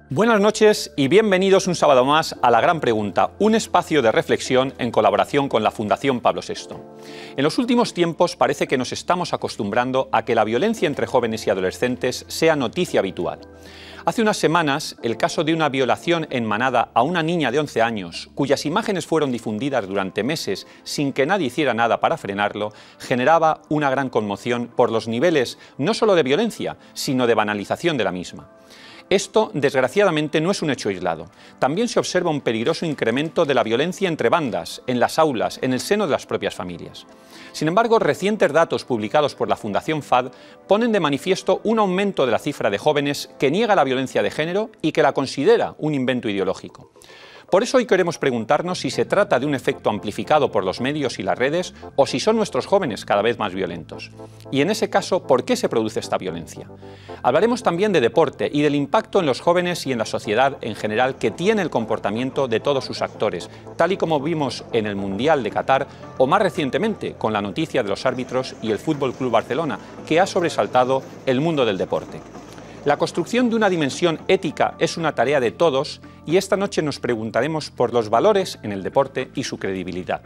Buenas noches y bienvenidos un sábado más a La Gran Pregunta, un espacio de reflexión en colaboración con la Fundación Pablo VI. En los últimos tiempos parece que nos estamos acostumbrando a que la violencia entre jóvenes y adolescentes sea noticia habitual. Hace unas semanas, el caso de una violación en Manada a una niña de 11 años, cuyas imágenes fueron difundidas durante meses sin que nadie hiciera nada para frenarlo, generaba una gran conmoción por los niveles no solo de violencia, sino de banalización de la misma. Esto, desgraciadamente, no es un hecho aislado. También se observa un peligroso incremento de la violencia entre bandas, en las aulas, en el seno de las propias familias. Sin embargo, recientes datos publicados por la Fundación FAD ponen de manifiesto un aumento de la cifra de jóvenes que niega la violencia de género y que la considera un invento ideológico. Por eso hoy queremos preguntarnos si se trata de un efecto amplificado por los medios y las redes o si son nuestros jóvenes cada vez más violentos. Y en ese caso, ¿por qué se produce esta violencia? Hablaremos también de deporte y del impacto en los jóvenes y en la sociedad en general que tiene el comportamiento de todos sus actores, tal y como vimos en el Mundial de Qatar o más recientemente con la noticia de los árbitros y el Fútbol Club Barcelona, que ha sobresaltado el mundo del deporte. La construcción de una dimensión ética es una tarea de todos y esta noche nos preguntaremos por los valores en el deporte y su credibilidad.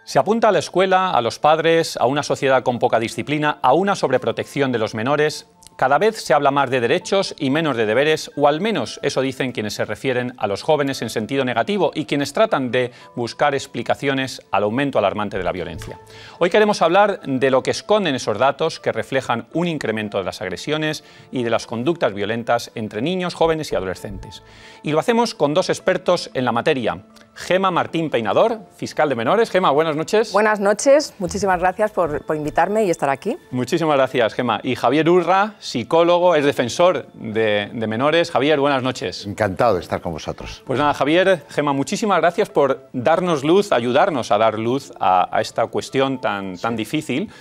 Se apunta a la escuela, a los padres, a una sociedad con poca disciplina, a una sobreprotección de los menores. Cada vez se habla más de derechos y menos de deberes, o al menos eso dicen quienes se refieren a los jóvenes en sentido negativo y quienes tratan de buscar explicaciones al aumento alarmante de la violencia. Hoy queremos hablar de lo que esconden esos datos que reflejan un incremento de las agresiones y de las conductas violentas entre niños, jóvenes y adolescentes. Y lo hacemos con dos expertos en la materia. Gema Martín Peinador, fiscal de menores. Gema, buenas noches. Buenas noches, muchísimas gracias por invitarme y estar aquí. Muchísimas gracias, Gema. Y Javier Urra, psicólogo, es defensor de menores. Javier, buenas noches. Encantado de estar con vosotros. Pues nada, Javier, Gema, muchísimas gracias por darnos luz, ayudarnos a dar luz a esta cuestión tan difícil.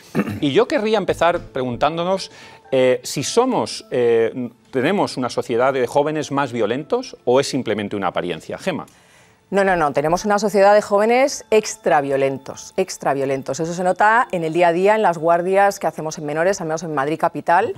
Y yo querría empezar preguntándonos si tenemos una sociedad de jóvenes más violentos o es simplemente una apariencia. Gema. No, tenemos una sociedad de jóvenes extraviolentos. Eso se nota en el día a día, en las guardias que hacemos en menores, al menos en Madrid capital,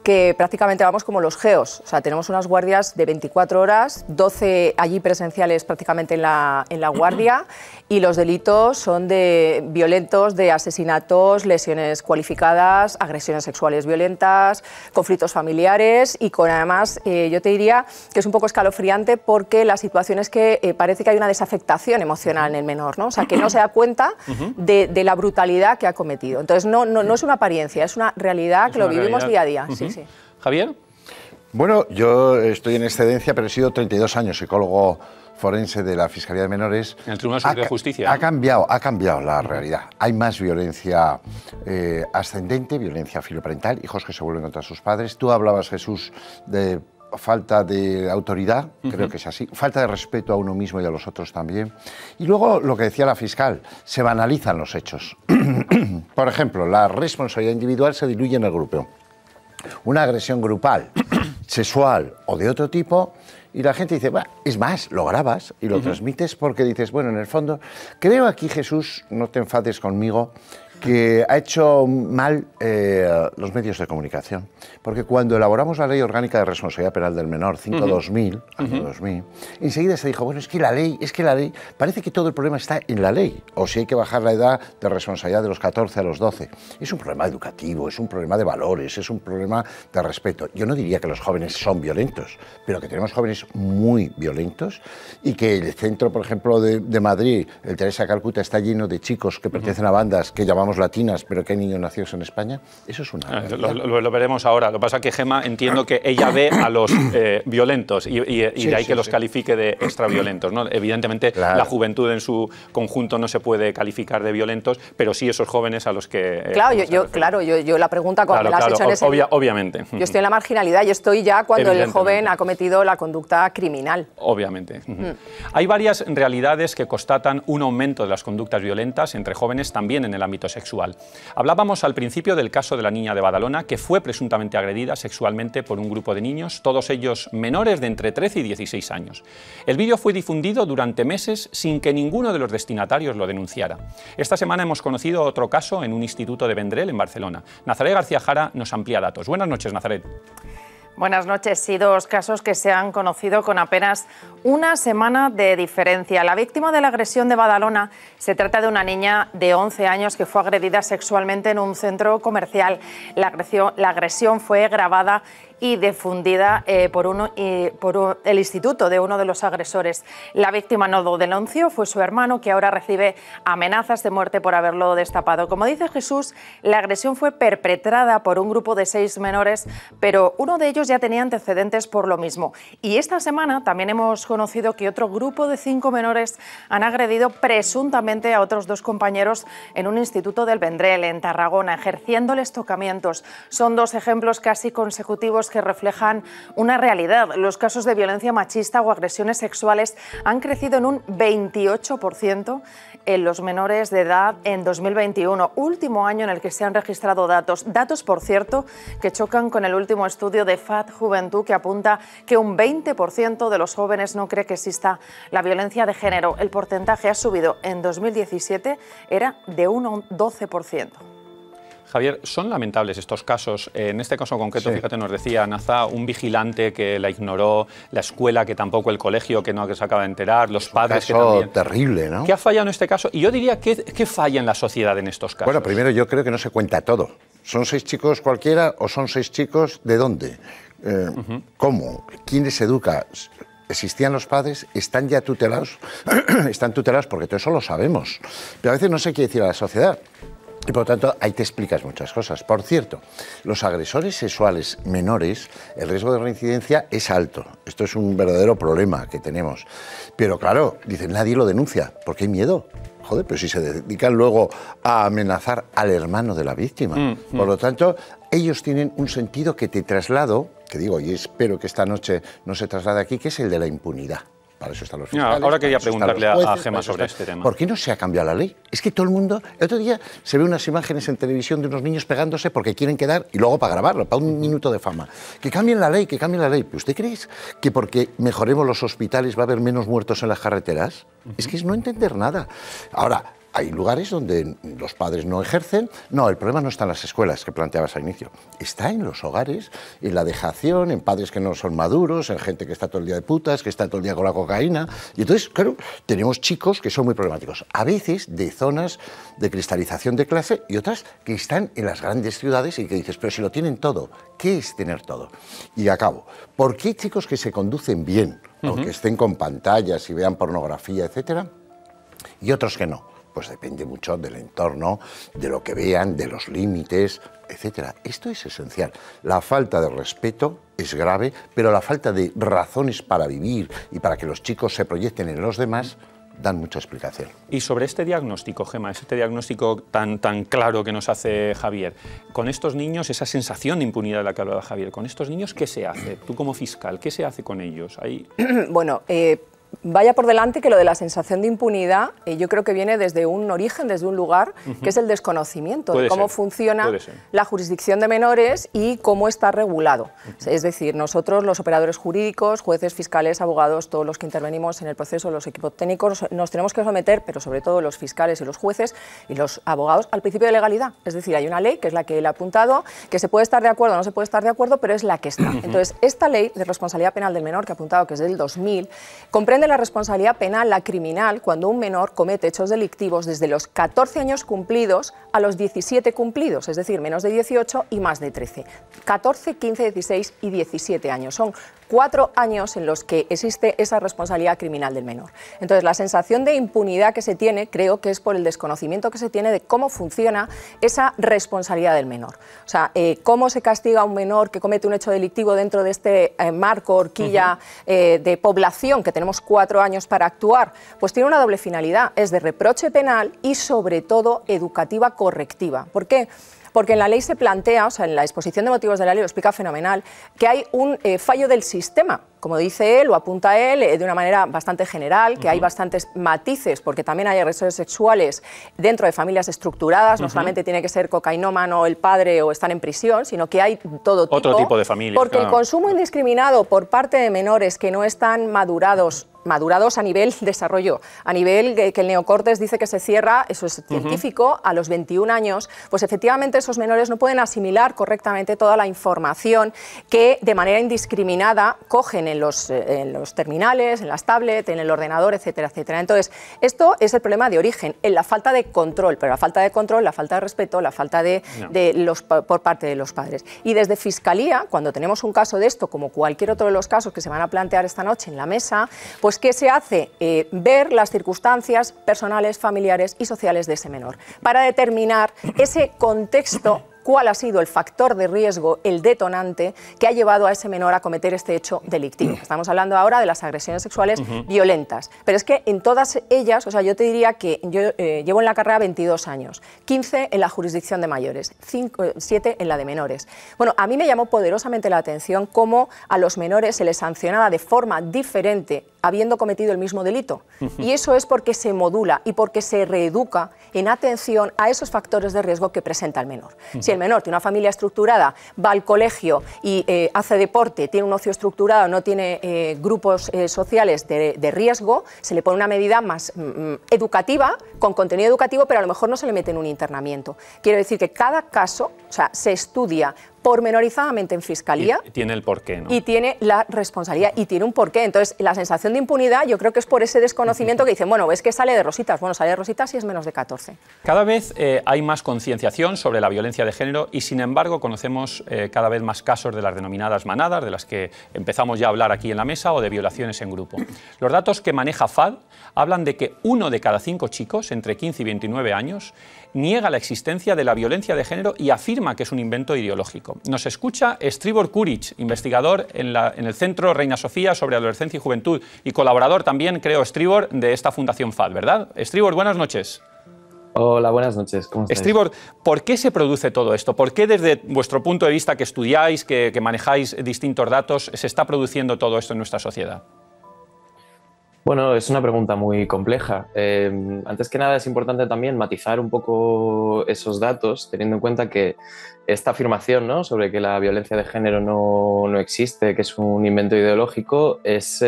que prácticamente vamos como los geos. O sea, tenemos unas guardias de 24 horas, 12 allí presenciales prácticamente en la guardia, y los delitos son de violentos, de asesinatos, lesiones cualificadas, agresiones sexuales violentas, conflictos familiares y con además, yo te diría que es un poco escalofriante porque la situación es que parece que hay una desafectación emocional en el menor, ¿no? O sea, que no se da cuenta de la brutalidad que ha cometido. Entonces, no es una apariencia, es una realidad que lo vivimos día a día. Sí. Javier. Bueno, yo estoy en excedencia, pero he sido 32 años psicólogo forense de la Fiscalía de Menores. En el Tribunal Superior de Justicia. Ha cambiado la realidad. Hay más violencia ascendente, violencia filoparental, hijos que se vuelven contra sus padres. Tú hablabas, Jesús, de falta de autoridad, creo que es así, falta de respeto a uno mismo y a los otros también. Y luego, lo que decía la fiscal, se banalizan los hechos. Por ejemplo, la responsabilidad individual se diluye en el grupo. Una agresión grupal, sexual o de otro tipo, y la gente dice, es más, lo grabas y lo transmites porque dices, bueno, en el fondo, creo aquí, Jesús, no te enfades conmigo, que ha hecho mal los medios de comunicación. Porque cuando elaboramos la Ley Orgánica de Responsabilidad Penal del Menor, 5-2000, año 2000, enseguida se dijo, bueno, es que la ley, parece que todo el problema está en la ley, o si hay que bajar la edad de responsabilidad de los 14 a los 12. Es un problema educativo, es un problema de valores, es un problema de respeto. Yo no diría que los jóvenes son violentos, pero que tenemos jóvenes muy violentos y que el centro, por ejemplo, de Madrid, el Teresa Calcuta, está lleno de chicos que pertenecen a bandas que llamamos llamamos latinas, pero que hay niños nacidos en España, eso es una realidad. Lo veremos ahora. Lo que pasa es que Gemma, entiendo que ella ve a los violentos y de ahí que los califique de extraviolentos, ¿no? Evidentemente, la juventud en su conjunto no se puede calificar de violentos, pero sí esos jóvenes a los que... yo la pregunta como me la has hecho en ese... Obviamente. Yo estoy en la marginalidad y estoy ya cuando el joven ha cometido la conducta criminal. Obviamente. Hay varias realidades que constatan un aumento de las conductas violentas entre jóvenes también en el ámbito sexual. Hablábamos al principio del caso de la niña de Badalona, que fue presuntamente agredida sexualmente por un grupo de niños, todos ellos menores de entre 13 y 16 años. El vídeo fue difundido durante meses sin que ninguno de los destinatarios lo denunciara. Esta semana hemos conocido otro caso en un instituto de Vendrell, en Barcelona. Nazaret García Jara nos amplía datos. Buenas noches, Nazaret. Buenas noches. Sí, dos casos que se han conocido con apenas una semana de diferencia. La víctima de la agresión de Badalona se trata de una niña de 11 años que fue agredida sexualmente en un centro comercial. La agresión fue grabada y difundida por el instituto de uno de los agresores. La víctima no lo denunció, fue su hermano, que ahora recibe amenazas de muerte por haberlo destapado. Como dice Jesús, la agresión fue perpetrada por un grupo de 6 menores, pero uno de ellos ya tenía antecedentes por lo mismo. Y esta semana también hemos conocido que otro grupo de 5 menores han agredido presuntamente a otros 2 compañeros en un instituto del Vendrell, en Tarragona, ejerciéndoles tocamientos. Son 2 ejemplos casi consecutivos que reflejan una realidad. Los casos de violencia machista o agresiones sexuales han crecido en un 28% en los menores de edad en 2021, último año en el que se han registrado datos, por cierto, que chocan con el último estudio de FAD Juventud, que apunta que un 20% de los jóvenes no cree que exista la violencia de género. El porcentaje ha subido en 2017, era de un 12%. Javier, ¿son lamentables estos casos? En este caso concreto, fíjate, nos decía Naza, un vigilante que la ignoró, la escuela que tampoco, el colegio que no se acaba de enterar, los padres que también... terrible, ¿no? ¿Qué ha fallado en este caso? Y yo diría, ¿qué falla en la sociedad en estos casos? Bueno, primero yo creo que no se cuenta todo. ¿Son 6 chicos cualquiera o son 6 chicos de dónde? ¿Cómo? ¿Quién les educa? ¿Existían los padres? ¿Están ya tutelados? Están tutelados porque todo eso lo sabemos. Pero a veces no se quiere decir a la sociedad. Y por lo tanto, ahí te explicas muchas cosas. Por cierto, los agresores sexuales menores, el riesgo de reincidencia es alto. Esto es un verdadero problema que tenemos. Pero claro, dicen, nadie lo denuncia, porque hay miedo. Joder, pero si se dedican luego a amenazar al hermano de la víctima. Por lo tanto, ellos tienen un sentido que te traslado, que digo, y espero que esta noche no se traslade aquí, que es el de la impunidad. Para eso están los fiscales. Ahora quería preguntarle a Gemma sobre este tema. ¿Por qué no se ha cambiado la ley? Es que todo el mundo... El otro día se ve unas imágenes en televisión de unos niños pegándose porque quieren quedar, y luego para grabarlo, para un minuto de fama. Que cambien la ley, que cambien la ley. ¿Usted cree que porque mejoremos los hospitales va a haber menos muertos en las carreteras? Es que es no entender nada. Ahora, hay lugares donde los padres no ejercen. No, el problema no está en las escuelas, que planteabas al inicio. Está en los hogares, en la dejación, en padres que no son maduros, en gente que está todo el día de putas, que está todo el día con la cocaína. Y entonces, claro, tenemos chicos que son muy problemáticos. A veces de zonas de cristalización de clase y otras que están en las grandes ciudades y que dices, pero si lo tienen todo, ¿qué es tener todo? Y acabo. ¿Por qué hay chicos que se conducen bien, aunque estén con pantallas y vean pornografía, etcétera, y otros que no? Pues depende mucho del entorno, de lo que vean, de los límites, etcétera. Esto es esencial. La falta de respeto es grave, pero la falta de razones para vivir y para que los chicos se proyecten en los demás dan mucha explicación. Y sobre este diagnóstico, Gemma, este diagnóstico tan claro que nos hace Javier, con estos niños, esa sensación de impunidad de la que hablaba Javier, con estos niños, ¿qué se hace? Tú como fiscal, ¿qué se hace con ellos? Bueno, vaya por delante que lo de la sensación de impunidad yo creo que viene desde un origen, desde un lugar, que es el desconocimiento de cómo funciona la jurisdicción de menores y cómo está regulado. Es decir, nosotros, los operadores jurídicos, jueces, fiscales, abogados, todos los que intervenimos en el proceso, los equipos técnicos, nos tenemos que someter, pero sobre todo los fiscales y los jueces y los abogados, al principio de legalidad. Es decir, hay una ley, que es la que él ha apuntado, que se puede estar de acuerdo o no se puede estar de acuerdo, pero es la que está. Entonces, esta ley de responsabilidad penal del menor, que ha apuntado que es del 2000, comprende comprende la responsabilidad penal, la criminal, cuando un menor comete hechos delictivos desde los 14 años cumplidos a los 17 cumplidos, es decir, menos de 18 y más de 13. 14, 15, 16 y 17 años. Son 4 años en los que existe esa responsabilidad criminal del menor. Entonces, la sensación de impunidad que se tiene, creo que es por el desconocimiento que se tiene de cómo funciona esa responsabilidad del menor. O sea, cómo se castiga a un menor que comete un hecho delictivo dentro de este marco, horquilla de población, que tenemos 4 años para actuar, pues tiene una doble finalidad, es de reproche penal y sobre todo educativa correctiva. ¿Por qué? Porque en la ley se plantea, o sea, en la exposición de motivos de la ley lo explica fenomenal, que hay un fallo del sistema. Como dice él, o apunta él, de una manera bastante general, que hay bastantes matices, porque también hay agresores sexuales dentro de familias estructuradas, no solamente tiene que ser cocainómano el padre o estar en prisión, sino que hay todo tipo. Otro tipo de familias. Porque el consumo indiscriminado por parte de menores que no están madurados a nivel desarrollo, a nivel que el neocortes dice que se cierra, eso es científico, a los 21 años, pues efectivamente esos menores no pueden asimilar correctamente toda la información que de manera indiscriminada cogen en los terminales, en las tablets, en el ordenador, etcétera, etcétera. Entonces, esto es el problema de origen, en la falta de control, pero la falta de control, la falta de respeto, la falta por parte de los padres. Y desde Fiscalía, cuando tenemos un caso de esto, como cualquier otro de los casos que se van a plantear esta noche en la mesa, pues ¿qué se hace? Ver las circunstancias personales, familiares y sociales de ese menor, para determinar ese contexto, cuál ha sido el factor de riesgo, el detonante que ha llevado a ese menor a cometer este hecho delictivo. Estamos hablando ahora de las agresiones sexuales violentas, pero es que en todas ellas, o sea, yo te diría que yo llevo en la carrera 22 años, 15 en la jurisdicción de mayores, 7 en la de menores. Bueno, a mí me llamó poderosamente la atención cómo a los menores se les sancionaba de forma diferente habiendo cometido el mismo delito. Y eso es porque se modula y porque se reeduca en atención a esos factores de riesgo que presenta el menor. Si el menor tiene una familia estructurada, va al colegio y hace deporte, tiene un ocio estructurado, no tiene grupos sociales de riesgo, se le pone una medida más educativa, con contenido educativo, pero a lo mejor no se le mete en un internamiento. Quiero decir que cada caso, o sea, se estudia pormenorizadamente en Fiscalía. Y tiene el porqué, ¿no? Y tiene la responsabilidad y tiene un porqué. Entonces, la sensación de impunidad yo creo que es por ese desconocimiento que dicen, bueno, es que sale de rositas. Bueno, sale de rositas y es menos de 14. Cada vez hay más concienciación sobre la violencia de género y, sin embargo, conocemos cada vez más casos de las denominadas manadas, de las que empezamos ya a hablar aquí en la mesa, o de violaciones en grupo. Los datos que maneja FAD hablan de que 1 de cada 5 chicos entre 15 y 29 años niega la existencia de la violencia de género y afirma que es un invento ideológico. Nos escucha Stribor Kuric, investigador en el Centro Reina Sofía sobre Adolescencia y Juventud y colaborador también, creo, Stribor, de esta Fundación FAD, ¿verdad? Stribor, buenas noches. Hola, buenas noches. ¿Cómo estáis? Stribor, ¿por qué se produce todo esto? ¿Por qué desde vuestro punto de vista, que estudiáis, que manejáis distintos datos, se está produciendo todo esto en nuestra sociedad? Bueno, es una pregunta muy compleja. Antes que nada es importante también matizar un poco esos datos, teniendo en cuenta que esta afirmación, ¿no?, sobre que la violencia de género no existe, que es un invento ideológico, es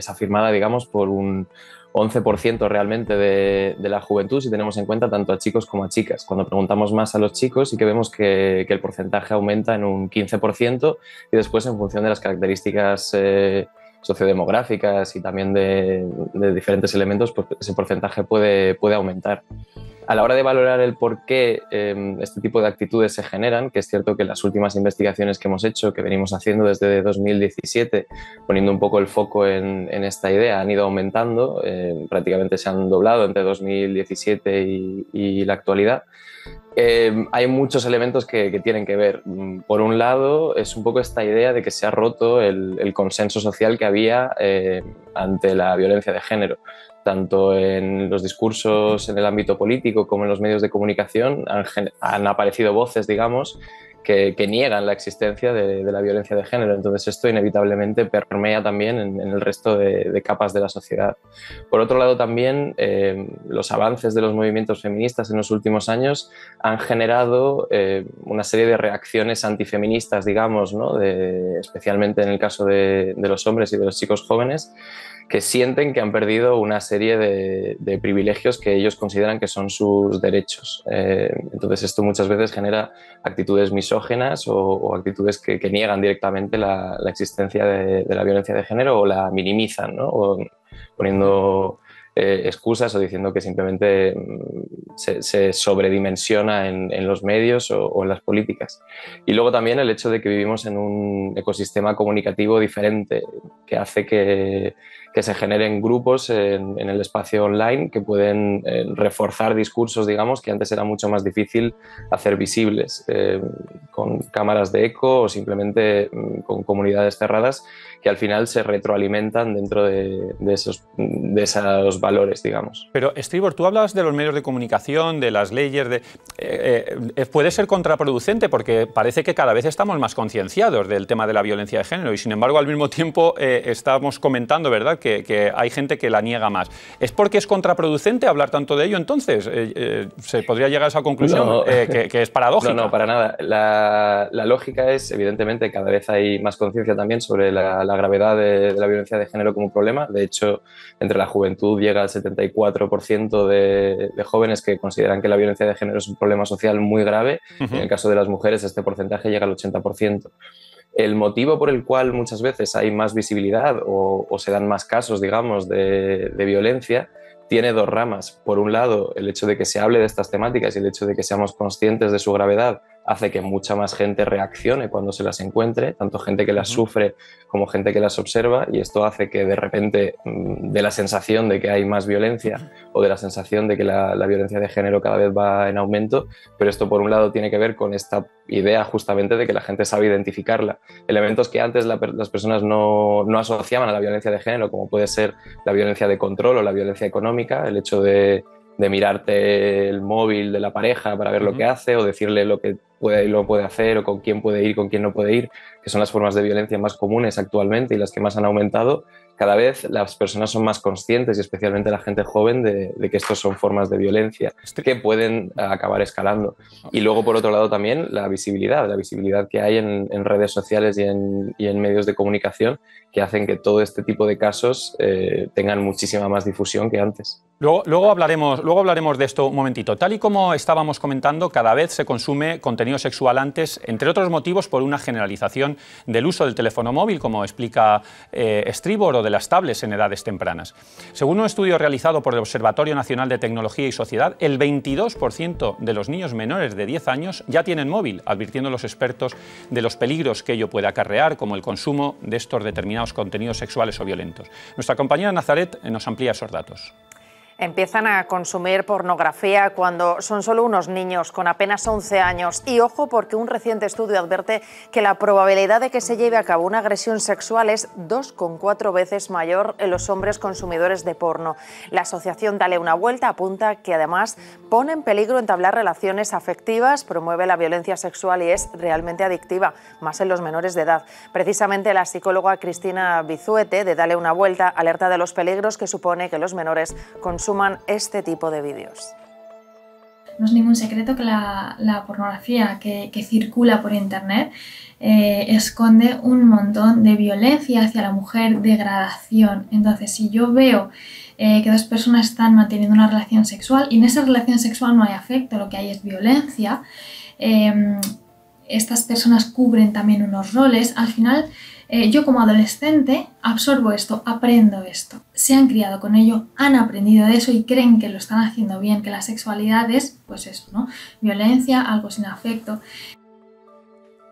afirmada, digamos, por un 11% realmente de la juventud, si tenemos en cuenta tanto a chicos como a chicas. Cuando preguntamos más a los chicos, sí que vemos que el porcentaje aumenta en un 15% y después, en función de las características sociodemográficas y también de diferentes elementos, pues ese porcentaje puede aumentar. A la hora de valorar el por qué este tipo de actitudes se generan, que es cierto que las últimas investigaciones que hemos hecho, que venimos haciendo desde 2017, poniendo un poco el foco en esta idea, han ido aumentando, prácticamente se han doblado entre 2017 y la actualidad. Hay muchos elementos que tienen que ver. Por un lado, es un poco esta idea de que se ha roto el consenso social que había ante la violencia de género. Tanto en los discursos en el ámbito político como en los medios de comunicación han aparecido voces, digamos, que niegan la existencia de la violencia de género. Entonces esto inevitablemente permea también en el resto de capas de la sociedad. Por otro lado también los avances de los movimientos feministas en los últimos años han generado una serie de reacciones antifeministas, digamos, ¿no?, especialmente en el caso de los hombres y de los chicos jóvenes, que sienten que han perdido una serie de privilegios que ellos consideran que son sus derechos. Entonces esto muchas veces genera actitudes misóginas o actitudes que niegan directamente la existencia de la violencia de género o la minimizan, ¿no? O poniendo excusas o diciendo que simplemente se sobredimensiona en los medios o en las políticas. Y luego también el hecho de que vivimos en un ecosistema comunicativo diferente, que hace que se generen grupos en el espacio online que pueden reforzar discursos, digamos, que antes era mucho más difícil hacer visibles, con cámaras de eco o simplemente con comunidades cerradas que al final se retroalimentan dentro de esos valores, digamos. Pero, Estribor, tú hablabas de los medios de comunicación, de las leyes, puede ser contraproducente porque parece que cada vez estamos más concienciados del tema de la violencia de género y, sin embargo, al mismo tiempo estamos comentando, ¿verdad?, que hay gente que la niega más. ¿Es porque es contraproducente hablar tanto de ello, entonces? ¿Se podría llegar a esa conclusión? No. Que es paradójica. No, para nada. La lógica es, evidentemente, cada vez hay más conciencia también sobre la gravedad de la violencia de género como problema. De hecho, entre la juventud llega al 74% de jóvenes que consideran que la violencia de género es un problema social muy grave. En el caso de las mujeres, este porcentaje llega al 80%. El motivo por el cual muchas veces hay más visibilidad o se dan más casos, digamos, de violencia tiene dos ramas. Por un lado, el hecho de que se hable de estas temáticas y el hecho de que seamos conscientes de su gravedad hace que mucha más gente reaccione cuando se las encuentre, tanto gente que las sufre como gente que las observa, y esto hace que de repente de la sensación de que hay más violencia o de la sensación de que la violencia de género cada vez va en aumento, pero esto por un lado tiene que ver con esta idea justamente de que la gente sabe identificarla. Elementos que antes las personas no asociaban a la violencia de género, como puede ser la violencia de control o la violencia económica, el hecho de mirarte el móvil de la pareja para ver lo que hace o decirle lo que puede y no puede hacer o con quién puede ir, con quién no puede ir, que son las formas de violencia más comunes actualmente y las que más han aumentado. Cada vez las personas son más conscientes, y especialmente la gente joven, de que estos son formas de violencia que pueden acabar escalando. Y luego, por otro lado, también la visibilidad que hay en redes sociales y en medios de comunicación, que hacen que todo este tipo de casos tengan muchísima más difusión que antes. Luego hablaremos de esto un momentito. Tal y como estábamos comentando, cada vez se consume contenido sexual antes, entre otros motivos, por una generalización del uso del teléfono móvil, como explica Estribor, o de las tablets en edades tempranas. Según un estudio realizado por el Observatorio Nacional de Tecnología y Sociedad, el 22% de los niños menores de 10 años ya tienen móvil, advirtiendo a los expertos de los peligros que ello puede acarrear, como el consumo de estos determinados contenidos sexuales o violentos. Nuestra compañera Nazaret nos amplía esos datos. Empiezan a consumir pornografía cuando son solo unos niños con apenas 11 años. Y ojo, porque un reciente estudio advierte que la probabilidad de que se lleve a cabo una agresión sexual es 2,4 veces mayor en los hombres consumidores de porno. La asociación Dale una Vuelta apunta que además pone en peligro entablar relaciones afectivas, promueve la violencia sexual y es realmente adictiva, más en los menores de edad. Precisamente la psicóloga Cristina Bizuete, de Dale una Vuelta, alerta de los peligros que supone que los menores consuman este tipo de vídeos. No es ningún secreto que la pornografía que circula por internet esconde un montón de violencia hacia la mujer, degradación. Entonces, si yo veo que dos personas están manteniendo una relación sexual y en esa relación sexual no hay afecto, lo que hay es violencia, estas personas cubren también unos roles. Al final, yo como adolescente absorbo esto, aprendo esto. Se han criado con ello, han aprendido de eso y creen que lo están haciendo bien, que la sexualidad es, pues eso, ¿no? Violencia, algo sin afecto.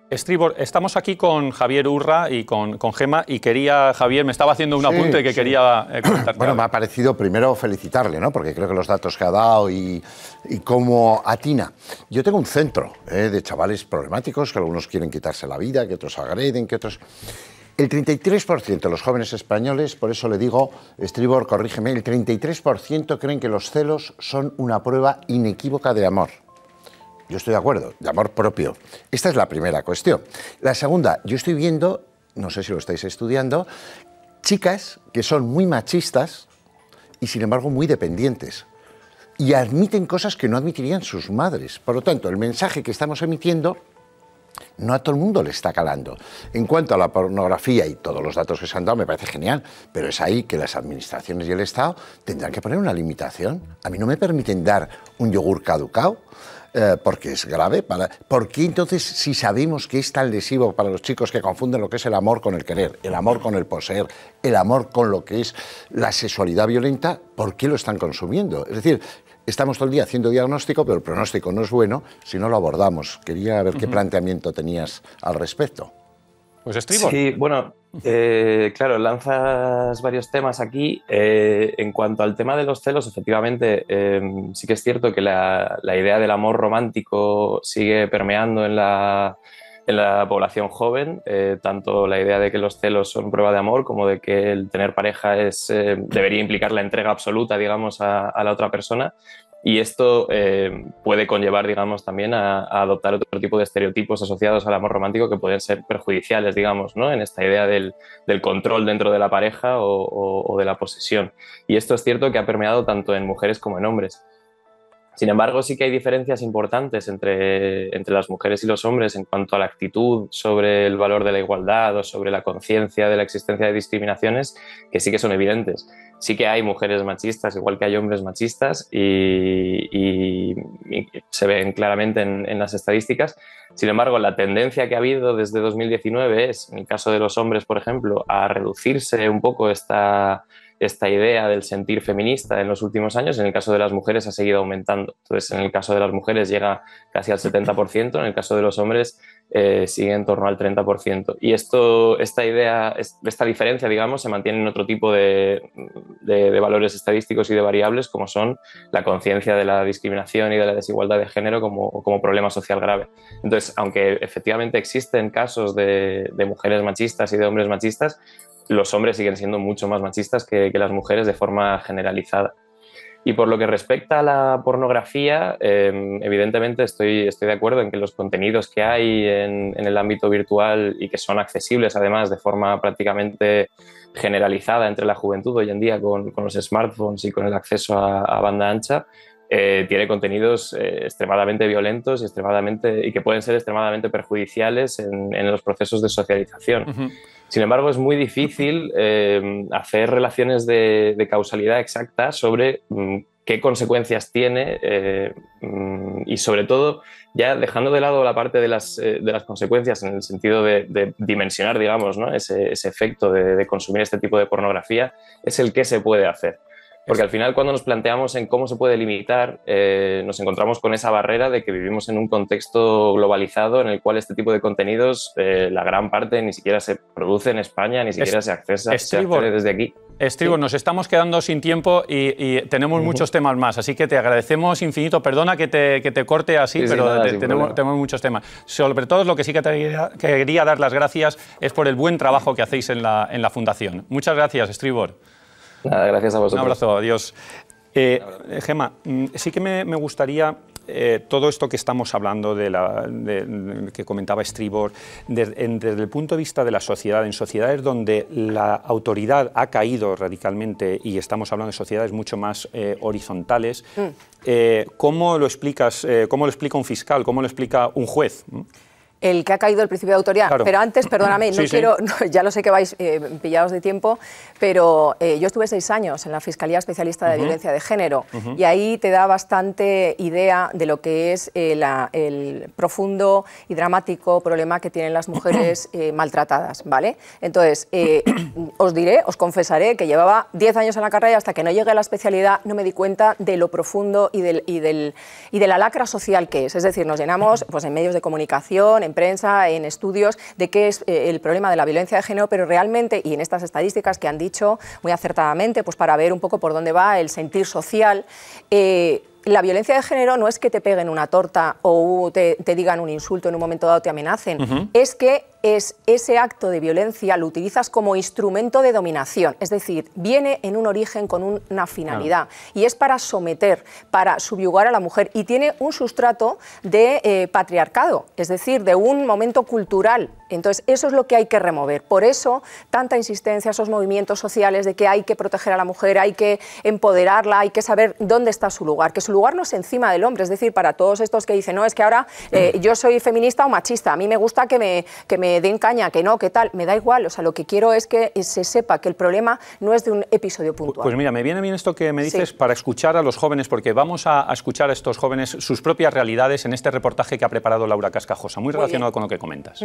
Estribor, estamos aquí con Javier Urra y con Gemma y quería, Javier, me estaba haciendo un apunte que quería comentarte. Bueno, me ha parecido primero felicitarle, ¿no? Porque creo que los datos que ha dado y cómo atina. Yo tengo un centro de chavales problemáticos, que algunos quieren quitarse la vida, que otros agreden, que otros... El 33% de los jóvenes españoles, por eso le digo, Estribor, corrígeme, el 33% creen que los celos son una prueba inequívoca de amor. Yo estoy de acuerdo, de amor propio. Esta es la primera cuestión. La segunda, yo estoy viendo, no sé si lo estáis estudiando, chicas que son muy machistas y sin embargo muy dependientes. Y admiten cosas que no admitirían sus madres. Por lo tanto, el mensaje que estamos emitiendo No a todo el mundo le está calando. En cuanto a la pornografía y todos los datos que se han dado, me parece genial, pero es ahí que las administraciones y el Estado tendrán que poner una limitación. A mí no me permiten dar un yogur caducado, porque es grave. ¿Por qué entonces, si sabemos que es tan lesivo para los chicos que confunden lo que es el amor con el querer, el amor con el poseer, el amor con lo que es la sexualidad violenta, por qué lo están consumiendo? Es decir, estamos todo el día haciendo diagnóstico, pero el pronóstico no es bueno si no lo abordamos. Quería ver qué planteamiento tenías al respecto. Pues Estribor. Sí, bueno, claro, lanzas varios temas aquí. En cuanto al tema de los celos, efectivamente, sí que es cierto que la idea del amor romántico sigue permeando en la población joven, tanto la idea de que los celos son prueba de amor como de que el tener pareja debería implicar la entrega absoluta, digamos, a la otra persona. Y esto puede conllevar, digamos, también a adoptar otro tipo de estereotipos asociados al amor romántico que pueden ser perjudiciales, digamos, ¿no? En esta idea del control dentro de la pareja o de la posesión. Y esto es cierto que ha permeado tanto en mujeres como en hombres. Sin embargo, sí que hay diferencias importantes entre las mujeres y los hombres en cuanto a la actitud sobre el valor de la igualdad o sobre la conciencia de la existencia de discriminaciones, que sí que son evidentes. Sí que hay mujeres machistas, igual que hay hombres machistas, y se ven claramente en las estadísticas. Sin embargo, la tendencia que ha habido desde 2019 es, en el caso de los hombres, por ejemplo, a reducirse un poco esta idea del sentir feminista en los últimos años. En el caso de las mujeres ha seguido aumentando. Entonces, en el caso de las mujeres llega casi al 70%, en el caso de los hombres sigue en torno al 30%. Y esta diferencia, digamos, se mantiene en otro tipo de valores estadísticos y de variables, como son la conciencia de la discriminación y de la desigualdad de género como problema social grave. Entonces, aunque efectivamente existen casos de mujeres machistas y de hombres machistas, los hombres siguen siendo mucho más machistas que las mujeres de forma generalizada. Y por lo que respecta a la pornografía, evidentemente estoy de acuerdo en que los contenidos que hay en el ámbito virtual y que son accesibles además de forma prácticamente generalizada entre la juventud hoy en día con los smartphones y con el acceso a banda ancha, tiene contenidos extremadamente violentos y que pueden ser extremadamente perjudiciales en los procesos de socialización. Sin embargo, es muy difícil hacer relaciones de causalidad exacta sobre qué consecuencias tiene y, sobre todo, ya dejando de lado la parte de las consecuencias en el sentido de dimensionar, digamos, ¿no? ese efecto de consumir este tipo de pornografía, es el qué se puede hacer. Porque al final, cuando nos planteamos en cómo se puede limitar, nos encontramos con esa barrera de que vivimos en un contexto globalizado en el cual este tipo de contenidos, la gran parte ni siquiera se produce en España, ni siquiera se accede desde aquí. Estribor, nos estamos quedando sin tiempo y tenemos muchos temas más, así que te agradecemos infinito. Perdona que te corte así, pero tenemos muchos temas. Sobre todo, lo que sí que te quería dar las gracias es por el buen trabajo que hacéis en la Fundación. Muchas gracias, Estribor. Nada, gracias a vosotros. Un abrazo, adiós. Gemma, sí que me gustaría todo esto que estamos hablando que comentaba Estribor, desde el punto de vista de la sociedad, en sociedades donde la autoridad ha caído radicalmente y estamos hablando de sociedades mucho más horizontales, ¿cómo lo explicas? ¿Cómo lo explica un fiscal? ¿Cómo lo explica un juez? El que ha caído el principio de autoridad. Claro. Pero antes, perdóname, ya lo sé que vais pillados de tiempo, pero yo estuve 6 años en la Fiscalía Especialista de Violencia de Género y ahí te da bastante idea de lo que es el profundo y dramático problema que tienen las mujeres maltratadas, ¿vale? Entonces, os confesaré que llevaba 10 años en la carrera y hasta que no llegué a la especialidad no me di cuenta de lo profundo y de la lacra social que es. Es decir, nos llenamos pues, en medios de comunicación, en prensa, en estudios, de qué es el problema de la violencia de género, pero realmente, y en estas estadísticas que han dicho muy acertadamente, pues para ver un poco por dónde va el sentir social, la violencia de género no es que te peguen una torta o te digan un insulto en un momento dado, te amenacen, es que es ese acto de violencia lo utilizas como instrumento de dominación, es decir, viene en un origen con una finalidad y es para someter, para subyugar a la mujer y tiene un sustrato de patriarcado, es decir, de un momento cultural. Entonces, eso es lo que hay que remover. Por eso, tanta insistencia a esos movimientos sociales de que hay que proteger a la mujer, hay que empoderarla, hay que saber dónde está su lugar, que su lugar no es encima del hombre, es decir, para todos estos que dicen, no, es que ahora yo soy feminista o machista, a mí me gusta que me den caña, que no, que tal, me da igual, o sea, lo que quiero es que se sepa que el problema no es de un episodio puntual. Pues mira, me viene bien esto que me dices para escuchar a los jóvenes, porque vamos a escuchar a estos jóvenes sus propias realidades en este reportaje que ha preparado Laura Cascajosa, muy relacionado con lo que comentas.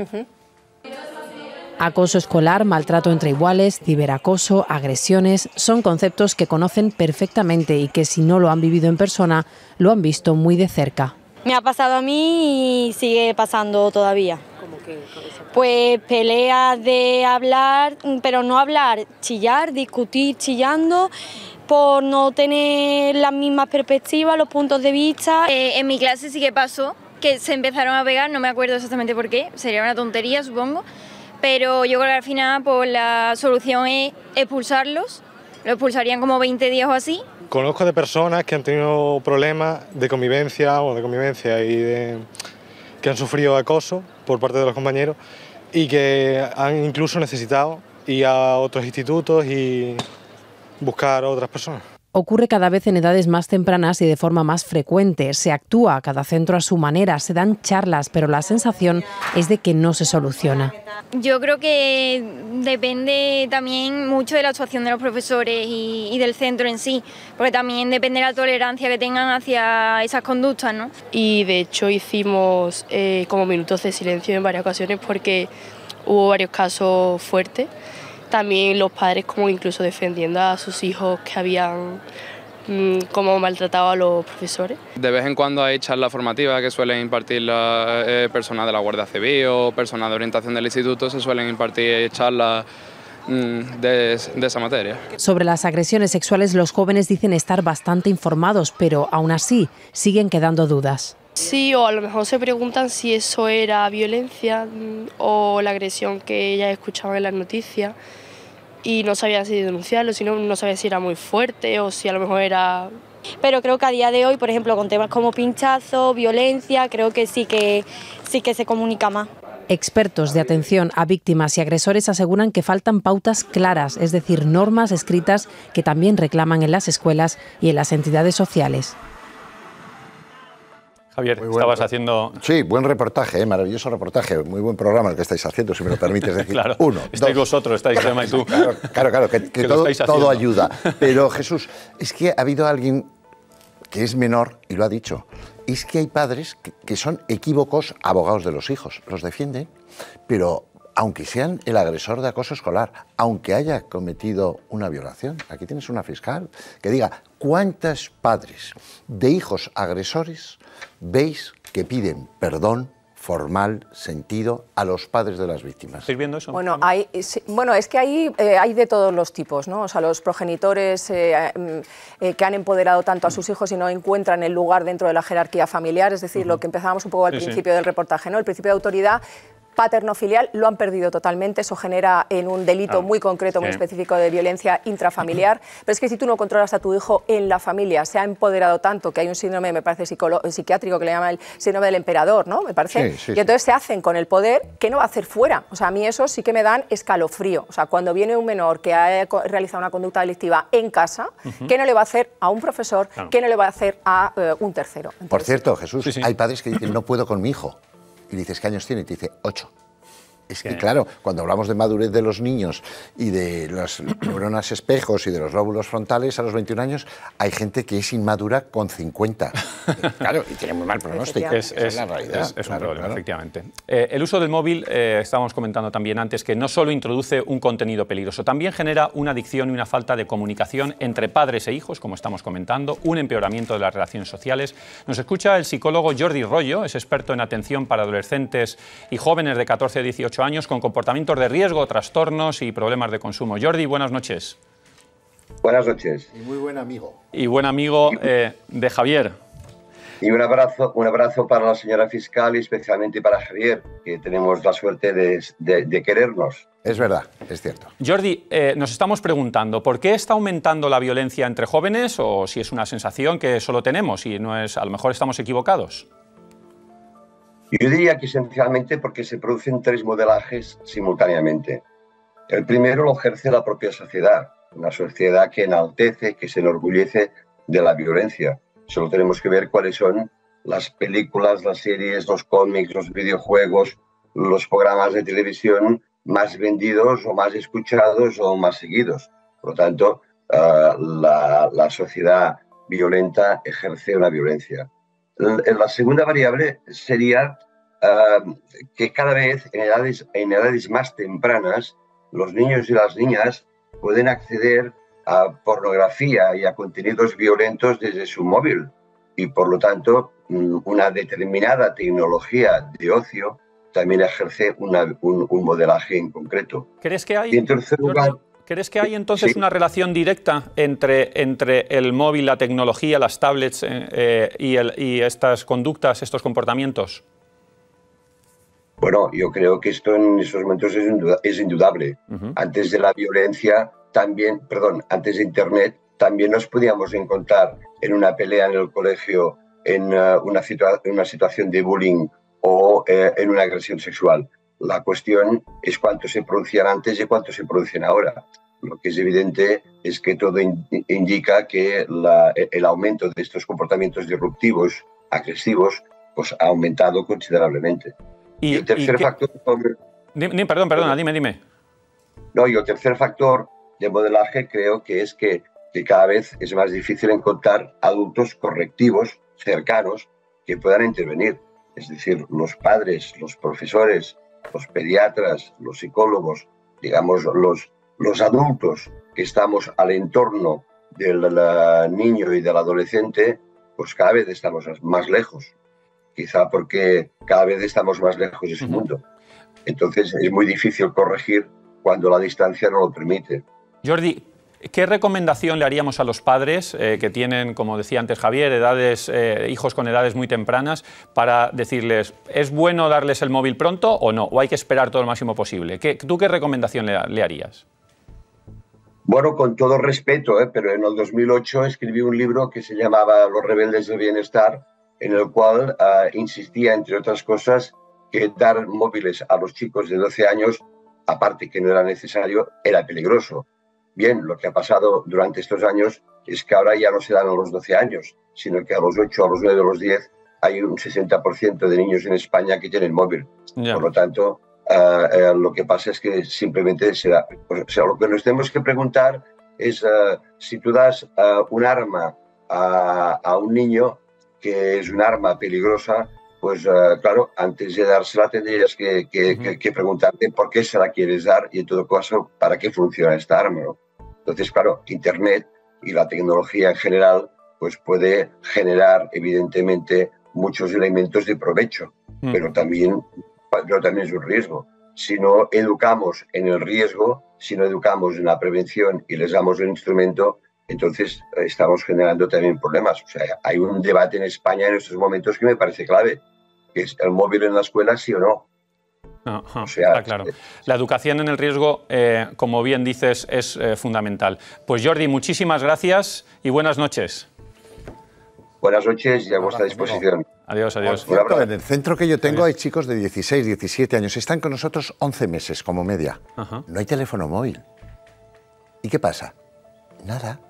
Acoso escolar, maltrato entre iguales, ciberacoso, agresiones, son conceptos que conocen perfectamente y que si no lo han vivido en persona, lo han visto muy de cerca. Me ha pasado a mí y sigue pasando todavía. ¿Cómo que? Pues peleas de hablar, pero no hablar, chillar, discutir chillando, por no tener las mismas perspectivas, los puntos de vista. En mi clase sí que pasó, que se empezaron a pegar, no me acuerdo exactamente por qué, sería una tontería supongo, pero yo creo que al final pues, la solución es expulsarlos, lo expulsarían como 20 días o así. Conozco de personas que han tenido problemas de convivencia y que han sufrido acoso por parte de los compañeros y que han incluso necesitado ir a otros institutos y buscar a otras personas. Ocurre cada vez en edades más tempranas y de forma más frecuente. Se actúa cada centro a su manera, se dan charlas, pero la sensación es de que no se soluciona. Yo creo que depende también mucho de la actuación de los profesores y del centro en sí, porque también depende de la tolerancia que tengan hacia esas conductas, ¿no? Y de hecho hicimos como minutos de silencio en varias ocasiones porque hubo varios casos fuertes. También los padres como incluso defendiendo a sus hijos que habían como maltratado a los profesores. De vez en cuando hay charlas formativas que suelen impartir personas de la Guardia Civil o personas de orientación del instituto, se suelen impartir charlas de esa materia. Sobre las agresiones sexuales los jóvenes dicen estar bastante informados, pero aún así siguen quedando dudas. Sí, o a lo mejor se preguntan si eso era violencia o la agresión que ya escuchaban en las noticias y no sabían si denunciarlo, no sabían si era muy fuerte o si a lo mejor era... Pero creo que a día de hoy, por ejemplo, con temas como pinchazo, violencia, creo que sí que se comunica más. Expertos de atención a víctimas y agresores aseguran que faltan pautas claras, es decir, normas escritas que también reclaman en las escuelas y en las entidades sociales. Javier, estabas haciendo... Sí, buen reportaje, maravilloso reportaje, muy buen programa el que estáis haciendo, si me lo permites decir. Claro, uno, estáis dos. Vosotros, estáis Gemma y tú. Claro, que todo ayuda. Pero Jesús, es que ha habido alguien que es menor y lo ha dicho. Es que hay padres que son equívocos abogados de los hijos, los defienden, pero aunque sean el agresor de acoso escolar, aunque haya cometido una violación, aquí tienes una fiscal que diga cuántos padres de hijos agresores veis que piden perdón formal, sentido, a los padres de las víctimas. ¿Estáis viendo eso? Bueno, es que ahí hay de todos los tipos, ¿no? O sea, los progenitores que han empoderado tanto a sus hijos y no encuentran el lugar dentro de la jerarquía familiar, es decir, lo que empezábamos un poco al principio del reportaje, ¿no? El principio de autoridad paterno-filial lo han perdido totalmente, eso genera en un delito muy concreto, muy específico de violencia intrafamiliar, pero es que si tú no controlas a tu hijo en la familia, se ha empoderado tanto que hay un síndrome, me parece, psiquiátrico que le llama el síndrome del emperador, ¿no? Me parece, y entonces se hacen con el poder que no va a hacer fuera, o sea, a mí eso sí que me dan escalofrío, o sea, cuando viene un menor que ha realizado una conducta delictiva en casa, ¿qué no le va a hacer a un profesor? ¿Qué no le va a hacer a un tercero? Entonces, por cierto, Jesús, hay padres que dicen no puedo con mi hijo. Y le dices, ¿qué años tiene? Y te dice, 8. Es que, claro, cuando hablamos de madurez de los niños y de las neuronas espejos y de los lóbulos frontales a los 21 años, hay gente que es inmadura con 50. Claro, y tiene muy mal pronóstico. Es la realidad. Es un problema, efectivamente. El uso del móvil, estábamos comentando también antes, que no solo introduce un contenido peligroso, también genera una adicción y una falta de comunicación entre padres e hijos, como estamos comentando, un empeoramiento de las relaciones sociales. Nos escucha el psicólogo Jordi Rollo, es experto en atención para adolescentes y jóvenes de 14 a 18 años con comportamientos de riesgo, trastornos y problemas de consumo. Jordi, buenas noches. Buenas noches. Y muy buen amigo. Y buen amigo de Javier. Y un abrazo para la señora fiscal y especialmente para Javier, que tenemos la suerte de querernos. Es verdad, es cierto. Jordi, nos estamos preguntando, ¿por qué está aumentando la violencia entre jóvenes? O si es una sensación que solo tenemos y no es, a lo mejor estamos equivocados. Yo diría que esencialmente porque se producen 3 modelajes simultáneamente. El primero lo ejerce la propia sociedad, una sociedad que enaltece, que se enorgullece de la violencia. Solo tenemos que ver cuáles son las películas, las series, los cómics, los videojuegos, los programas de televisión más vendidos o más escuchados o más seguidos. Por lo tanto, la sociedad violenta ejerce una violencia. La segunda variable sería que cada vez en edades más tempranas los niños y las niñas pueden acceder a pornografía y a contenidos violentos desde su móvil y por lo tanto una determinada tecnología de ocio también ejerce un modelaje en concreto. ¿Crees que hay, y en tercer lugar, ¿crees que hay entonces sí, una relación directa entre el móvil, la tecnología, las tablets y estas conductas, estos comportamientos? Bueno, yo creo que esto en estos momentos es indudable. Antes de la violencia, antes de Internet, también nos podíamos encontrar en una pelea en el colegio, en una situación de bullying o en una agresión sexual. La cuestión es cuánto se producían antes y cuánto se producen ahora. Lo que es evidente es que todo indica que el aumento de estos comportamientos disruptivos, agresivos, pues ha aumentado considerablemente. Y el tercer factor... Perdona, dime. No, y el tercer factor de modelaje creo que es que cada vez es más difícil encontrar adultos correctivos, cercanos, que puedan intervenir. Es decir, los padres, los profesores, los pediatras, los psicólogos, digamos, los adultos que estamos al entorno del niño y del adolescente, pues cada vez estamos más lejos. Quizá porque cada vez estamos más lejos de su mundo. Entonces es muy difícil corregir cuando la distancia no lo permite. Jordi, ¿qué recomendación le haríamos a los padres que tienen, como decía antes Javier, hijos con edades muy tempranas, para decirles, ¿es bueno darles el móvil pronto o no? ¿O hay que esperar todo lo máximo posible? ¿Tú qué recomendación le harías? Bueno, con todo respeto, pero en el 2008 escribí un libro que se llamaba Los rebeldes del bienestar, en el cual insistía, entre otras cosas, que dar móviles a los chicos de 12 años, aparte que no era necesario, era peligroso. Bien, lo que ha pasado durante estos años es que ahora ya no se dan a los 12 años, sino que a los 8, a los 9, a los 10 hay un 60% de niños en España que tienen móvil. Yeah. Por lo tanto, lo que pasa es que simplemente será... O sea, lo que nos tenemos que preguntar es si tú das un arma a un niño, que es un arma peligrosa, pues claro, antes de dársela tendrías que preguntarte por qué se la quieres dar y en todo caso, para qué funciona esta arma, ¿no? Entonces, claro, Internet y la tecnología en general pues puede generar evidentemente muchos elementos de provecho, pero también es un riesgo. Si no educamos en el riesgo, si no educamos en la prevención y les damos el instrumento, entonces estamos generando también problemas. O sea, hay un debate en España en estos momentos que me parece clave, que es el móvil en la escuela, sí o no. O sea, está claro. La educación en el riesgo, como bien dices, es fundamental. Pues Jordi, muchísimas gracias y buenas noches. Buenas noches y a vuestra disposición. Adiós, adiós. En el centro que yo tengo hay chicos de 16, 17 años. Están con nosotros 11 meses como media. No hay teléfono móvil. ¿Y qué pasa? Nada.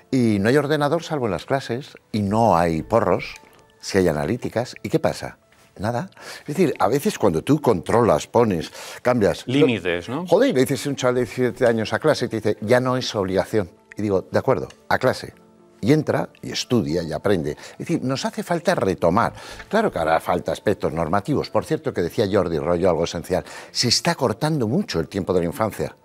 Y no hay ordenador salvo en las clases, y no hay porros, si hay analíticas. ¿Y qué pasa? Nada. Es decir, a veces cuando tú controlas, pones, cambias... límites, ¿no? Joder, le dices a un chaval de 17 años a clase y te dice, ya no es obligación. Y digo, de acuerdo, a clase. Y entra, y estudia, y aprende. Es decir, nos hace falta retomar. Claro que hará falta aspectos normativos. Por cierto, que decía Jordi Rollo algo esencial. Se está cortando mucho el tiempo de la infancia.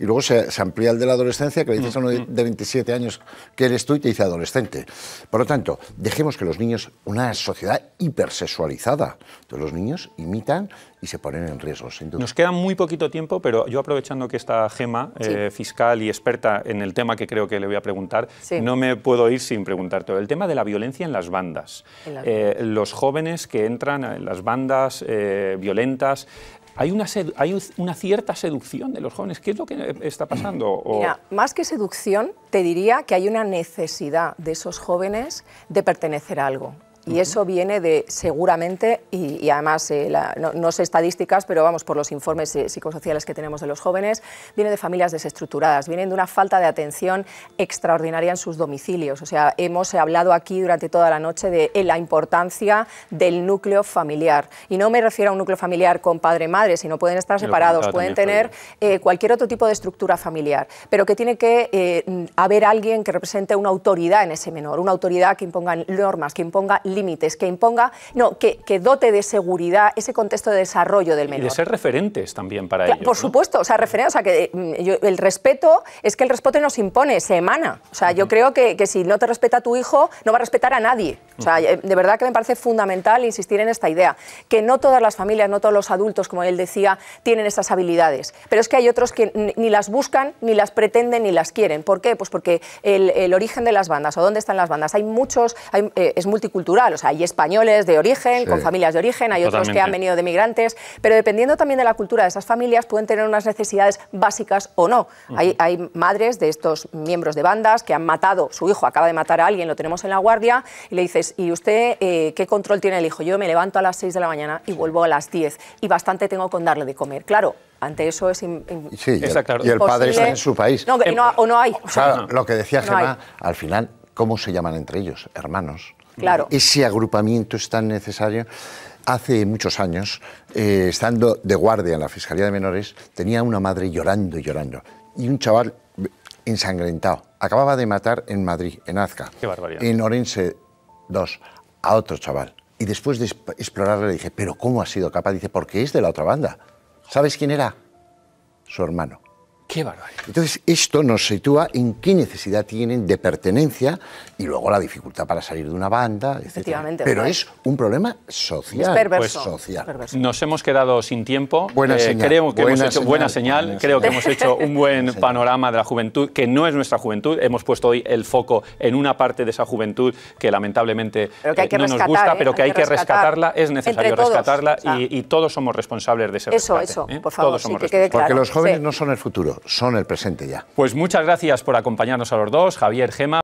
y luego se amplía el de la adolescencia, que le dices a uno de 27 años que eres tú y te dice adolescente. Por lo tanto, dejemos que los niños, una sociedad hipersexualizada, entonces los niños imitan y se ponen en riesgo, sin duda. Nos queda muy poquito tiempo, pero yo aprovechando que está Gemma, fiscal y experta en el tema que creo que le voy a preguntar, no me puedo ir sin preguntarte. El tema de la violencia en las bandas. Los jóvenes que entran en las bandas violentas, ¿hay una cierta seducción de los jóvenes? ¿Qué es lo que está pasando? Mira, más que seducción, te diría que hay una necesidad de esos jóvenes de pertenecer a algo. Y eso viene de, seguramente, y además no sé estadísticas, pero vamos, por los informes psicosociales que tenemos de los jóvenes, viene de familias desestructuradas, vienen de una falta de atención extraordinaria en sus domicilios. O sea, hemos hablado aquí durante toda la noche de la importancia del núcleo familiar. Y no me refiero a un núcleo familiar con padre-madre, sino pueden estar separados, pueden tener cualquier otro tipo de estructura familiar, pero que tiene que haber alguien que represente una autoridad en ese menor, una autoridad que imponga normas, que imponga límites, que imponga, que dote de seguridad ese contexto de desarrollo del menor. Y de ser referentes también para ellos. Por supuesto, o sea, el respeto es que el respeto nos impone, se emana. O sea, yo creo que si no te respeta tu hijo, no va a respetar a nadie. O sea, de verdad que me parece fundamental insistir en esta idea, que no todas las familias, no todos los adultos, como él decía, tienen esas habilidades, pero es que hay otros que ni las buscan, ni las pretenden, ni las quieren. ¿Por qué? Pues porque el origen de las bandas, o dónde están las bandas, hay muchos, es multicultural. O sea, hay españoles de origen, con familias de origen, hay otros que han venido de migrantes, pero dependiendo también de la cultura de esas familias pueden tener unas necesidades básicas o no. Hay madres de estos miembros de bandas que han matado, su hijo acaba de matar a alguien, lo tenemos en la guardia, y le dices, ¿y usted qué control tiene el hijo? Yo me levanto a las 6 de la mañana y vuelvo a las 10, y bastante tengo con darle de comer. Claro, ante eso es y el padre está en su país. No, no hay. O sea, lo que decía Gemma, al final, ¿cómo se llaman entre ellos? Hermanos. Claro. Ese agrupamiento es tan necesario. Hace muchos años, estando de guardia en la Fiscalía de Menores, tenía una madre llorando y llorando. Y un chaval ensangrentado. Acababa de matar en Madrid, en Azca. Qué barbaridad. En Orense 2, a otro chaval. Y después de explorarle le dije, ¿pero cómo ha sido capaz? Dice, porque es de la otra banda. ¿Sabes quién era? Su hermano. ¡Qué barbaridad! Entonces, esto nos sitúa en qué necesidad tienen de pertenencia y luego la dificultad para salir de una banda, etc. Pero es un problema social. Es perverso. Pues social. Nos hemos quedado sin tiempo. Buena señal. Creo que hemos hecho buena señal. Creo que hemos hecho un buen panorama de la juventud, que no es nuestra juventud. Hemos puesto hoy el foco en una parte de esa juventud que lamentablemente no nos gusta, pero que hay que rescatarla. Es necesario rescatarla y todos somos responsables de ese rescate. Eso, por favor, todos somos que quede claro. Porque los jóvenes no son el futuro, son el presente ya. Pues muchas gracias por acompañarnos a los dos, Javier, Gemma.